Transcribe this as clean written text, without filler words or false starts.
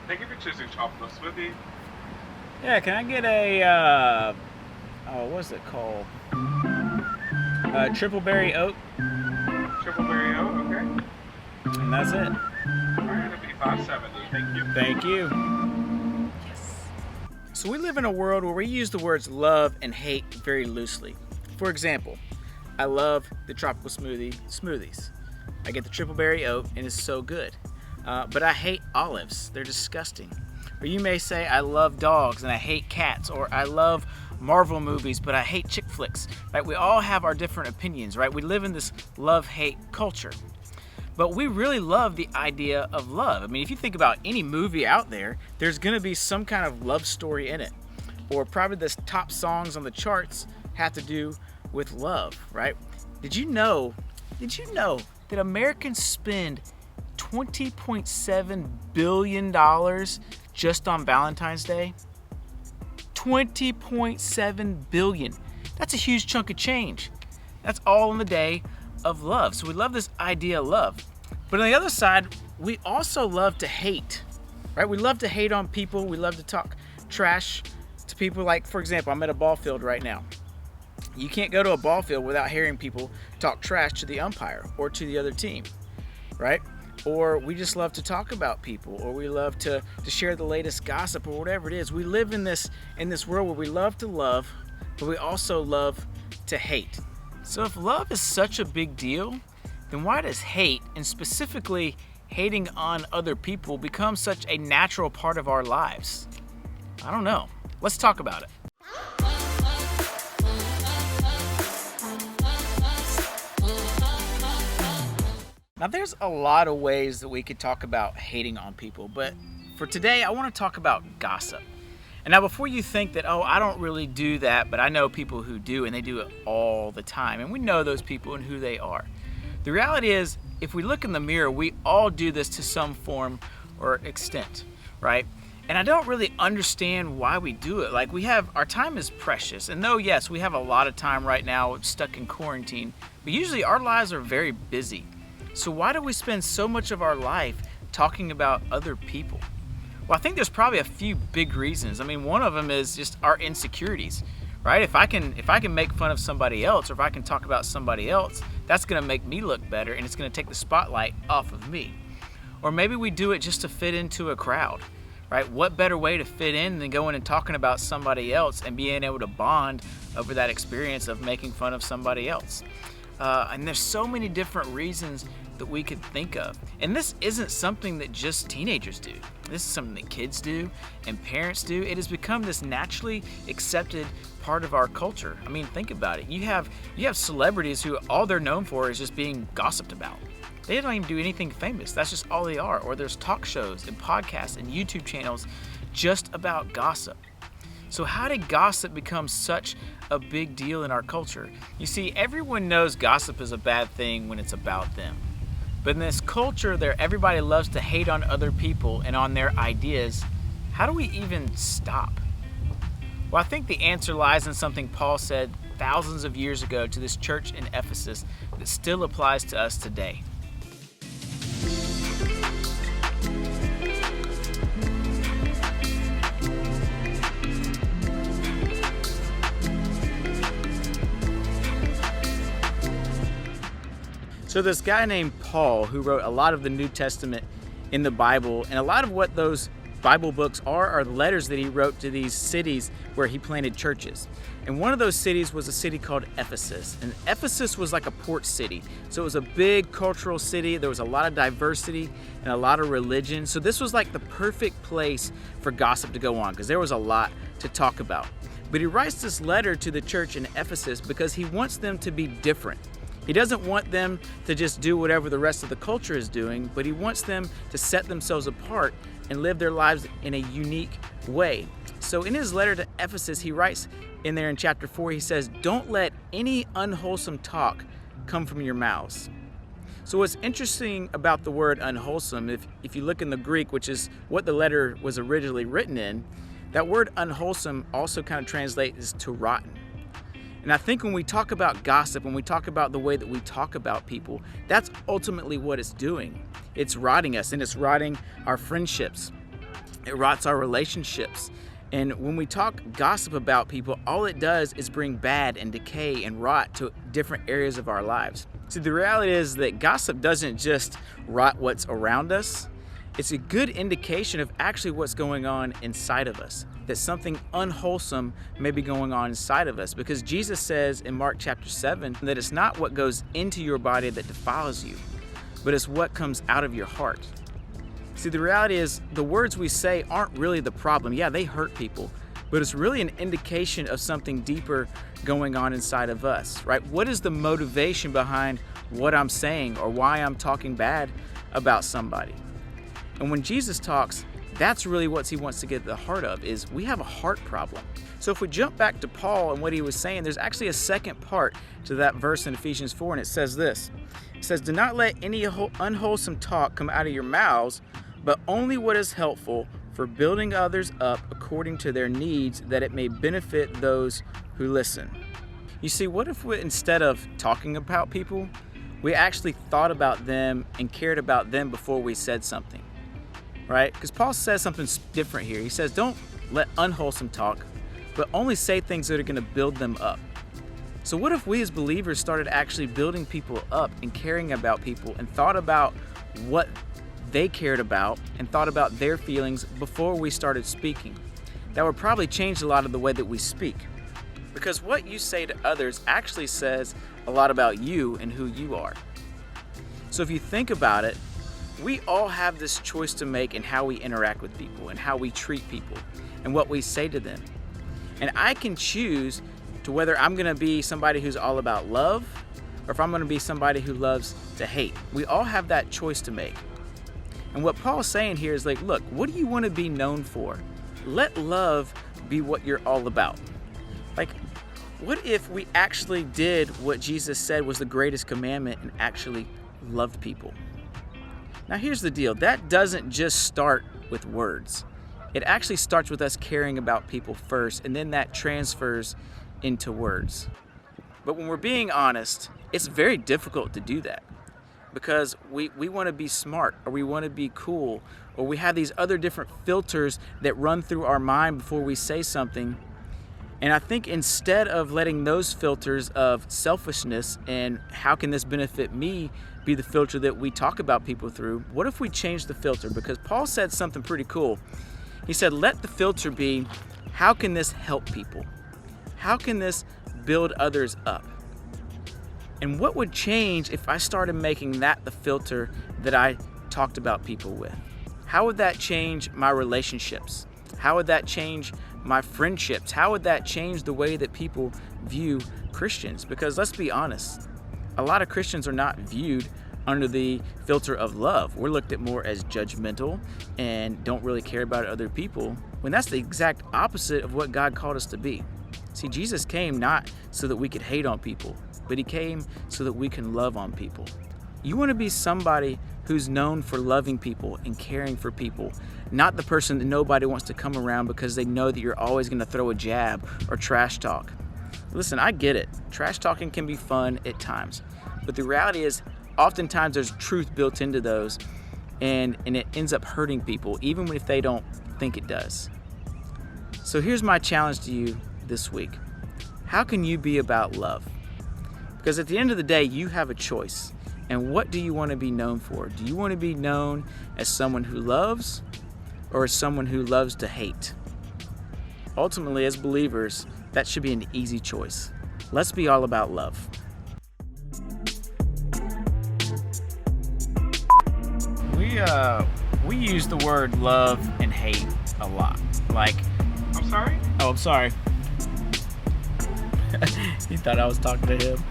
Thank you for choosing Tropical Smoothie. Yeah, can I get a what's it called? Triple berry oat, Triple berry oat, okay. and that's it. Alright, it'll be 570. Thank you. Thank you. So we live in a world where we use the words love and hate very loosely. For example, I love the tropical smoothies. I get the triple berry oat and it's so good. But I hate olives. They're disgusting. Or you may say I love dogs and I hate cats, or I love Marvel movies but I hate chick flicks. Right? We all have our different opinions, right? We live in this love-hate culture. But we really love the idea of love. I mean, if you think about any movie out there, there's gonna be some kind of love story in it. Or probably the top songs on the charts have to do with love, right? Did you know that Americans spend $20.7 billion just on Valentine's Day? 20.7 billion. That's a huge chunk of change. That's all in the day of love. So we love this idea of love. But on the other side, we also love to hate, right? We love to hate on people. We love to talk trash to people. Like, for example, I'm at a ball field right now. You can't go to a ball field without hearing people talk trash to the umpire or to the other team, right? Or we just love to talk about people, or we love to share the latest gossip, or whatever it is. We live in this world where we love to love, but we also love to hate. So if love is such a big deal, then why does hate, and specifically hating on other people, become such a natural part of our lives? I don't know. Let's talk about it. Now, there's a lot of ways that we could talk about hating on people, but for today, I want to talk about gossip. And now, before you think that, oh, I don't really do that, but I know people who do, and they do it all the time, and we know those people and who they are. The reality is, if we look in the mirror, we all do this to some form or extent, right? And I don't really understand why we do it. Like, our time is precious. And though, yes, we have a lot of time right now stuck in quarantine, but usually our lives are very busy. So why do we spend so much of our life talking about other people? Well, I think there's probably a few big reasons. I mean, one of them is just our insecurities, right? If I can make fun of somebody else, or if I can talk about somebody else, that's gonna make me look better, and it's gonna take the spotlight off of me. Or maybe we do it just to fit into a crowd, right? What better way to fit in than going and talking about somebody else and being able to bond over that experience of making fun of somebody else? And there's so many different reasons that we could think of. And this isn't something that just teenagers do. This is something that kids do and parents do. It has become this naturally accepted part of our culture. I mean, think about it. You have celebrities who all they're known for is just being gossiped about. They don't even do anything famous. That's just all they are. Or there's talk shows and podcasts and YouTube channels just about gossip. So how did gossip become such a big deal in our culture? You see, everyone knows gossip is a bad thing when it's about them. But in this culture there, everybody loves to hate on other people and on their ideas. How do we even stop? Well, I think the answer lies in something Paul said thousands of years ago to this church in Ephesus that still applies to us today. So this guy named Paul, who wrote a lot of the New Testament in the Bible, and a lot of what those Bible books are letters that he wrote to these cities where he planted churches. And one of those cities was a city called Ephesus. And Ephesus was like a port city. So it was a big cultural city. There was a lot of diversity and a lot of religion. So this was like the perfect place for gossip to go on, because there was a lot to talk about. But he writes this letter to the church in Ephesus because he wants them to be different. He doesn't want them to just do whatever the rest of the culture is doing, but he wants them to set themselves apart and live their lives in a unique way. So in his letter to Ephesus, he writes in there in chapter 4, he says, "Don't let any unwholesome talk come from your mouths." So what's interesting about the word unwholesome, if you look in the Greek, which is what the letter was originally written in, that word unwholesome also kind of translates to rotten. And I think when we talk about gossip, when we talk about the way that we talk about people, that's ultimately what it's doing. It's rotting us, and it's rotting our friendships. It rots our relationships. And when we talk gossip about people, all it does is bring bad and decay and rot to different areas of our lives. See, the reality is that gossip doesn't just rot what's around us. It's a good indication of actually what's going on inside of us, that something unwholesome may be going on inside of us. Because Jesus says in Mark chapter 7 that it's not what goes into your body that defiles you, but it's what comes out of your heart. See, the reality is the words we say aren't really the problem. Yeah, they hurt people, but it's really an indication of something deeper going on inside of us, right? What is the motivation behind what I'm saying or why I'm talking bad about somebody? And when Jesus talks, that's really what he wants to get at the heart of, is we have a heart problem. So if we jump back to Paul and what he was saying, there's actually a second part to that verse in Ephesians 4, and it says this. It says, do not let any unwholesome talk come out of your mouths, but only what is helpful for building others up according to their needs, that it may benefit those who listen. You see, what if we, instead of talking about people, we actually thought about them and cared about them before we said something? Right? Because Paul says something different here. He says, don't let unwholesome talk, but only say things that are going to build them up. So what if we as believers started actually building people up and caring about people and thought about what they cared about and thought about their feelings before we started speaking? That would probably change a lot of the way that we speak. Because what you say to others actually says a lot about you and who you are. So if you think about it, we all have this choice to make in how we interact with people and how we treat people and what we say to them. And I can choose to whether I'm going to be somebody who's all about love or if I'm going to be somebody who loves to hate. We all have that choice to make. And what Paul's saying here is like, look, what do you want to be known for? Let love be what you're all about. Like, what if we actually did what Jesus said was the greatest commandment and actually loved people? Now here's the deal, that doesn't just start with words. It actually starts with us caring about people first, and then that transfers into words. But when we're being honest, it's very difficult to do that because we want to be smart, or we want to be cool, or we have these other different filters that run through our mind before we say something. And I think instead of letting those filters of selfishness and how can this benefit me be the filter that we talk about people through, what if we change the filter? Because Paul said something pretty cool. He said, let the filter be, how can this help people? How can this build others up? And what would change if I started making that the filter that I talked about people with? How would that change my relationships? How would that change my friendships? How would that change the way that people view Christians? Because let's be honest, a lot of Christians are not viewed under the filter of love. We're looked at more as judgmental and don't really care about other people, when that's the exact opposite of what God called us to be. See, Jesus came not so that we could hate on people, but he came so that we can love on people. You want to be somebody who's known for loving people and caring for people, not the person that nobody wants to come around because they know that you're always going to throw a jab or trash talk. Listen, I get it. Trash talking can be fun at times, but the reality is oftentimes there's truth built into those, and it ends up hurting people, even if they don't think it does. So here's my challenge to you this week. How can you be about love? Because at the end of the day, you have a choice. And what do you want to be known for? Do you want to be known as someone who loves, or as someone who loves to hate? Ultimately, as believers, that should be an easy choice. Let's be all about love. We use the word love and hate a lot. Like, I'm sorry? oh, I'm sorry. He thought I was talking to him.